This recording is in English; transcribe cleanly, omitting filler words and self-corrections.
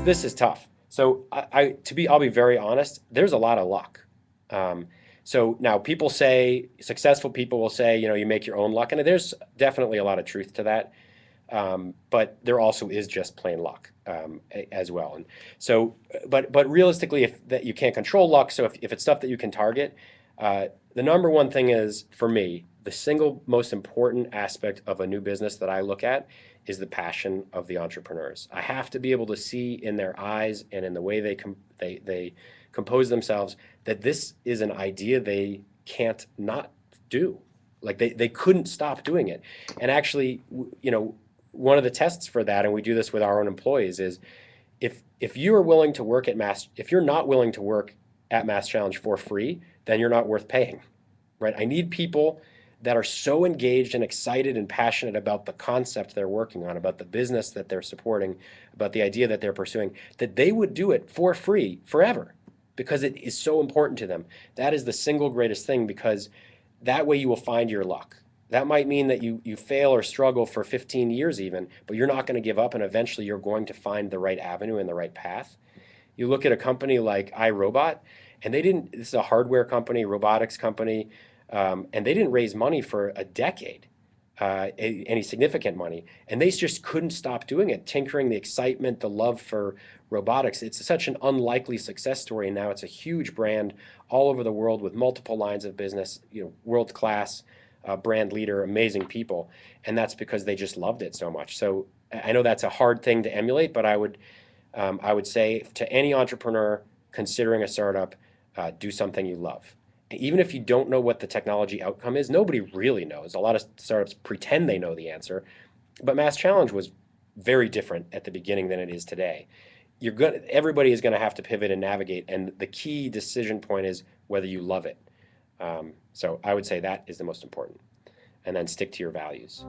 This is tough. So I'll be very honest. There's a lot of luck. Um, so now people say, successful people will say, you make your own luck, and there's definitely a lot of truth to that. But there also is just plain luck as well. And so, but realistically, if that you can't control luck, so if it's stuff that you can target, the number one thing is for me, the single most important aspect of a new business that I look at is the passion of the entrepreneurs. I have to be able to see in their eyes and in the way they compose themselves that this is an idea they can't not do. Like they couldn't stop doing it. And actually, one of the tests for that, and we do this with our own employees, is if you are willing to work at if you're not willing to work at Mass Challenge for free, then you're not worth paying, right? I need people that are so engaged and excited and passionate about the concept they're working on, about the business that they're supporting, about the idea that they're pursuing, that they would do it for free forever because it is so important to them. That is the single greatest thing, because that way you will find your luck. That might mean that you fail or struggle for 15 years even, but you're not going to give up, and eventually you're going to find the right avenue and the right path. You look at a company like iRobot, and this is a hardware company, robotics company, and they didn't raise money for a decade, any significant money. And they just couldn't stop doing it, tinkering, the excitement, the love for robotics. It's such an unlikely success story, and now it's a huge brand all over the world with multiple lines of business, world-class brand leader, amazing people. And that's because they just loved it so much. So I know that's a hard thing to emulate, but I would say to any entrepreneur considering a startup, do something you love. Even if you don't know what the technology outcome is, nobody really knows. A lot of startups pretend they know the answer, but Mass Challenge was very different at the beginning than it is today. Everybody is going to have to pivot and navigate, and the key decision point is whether you love it. So I would say that is the most important, and then stick to your values.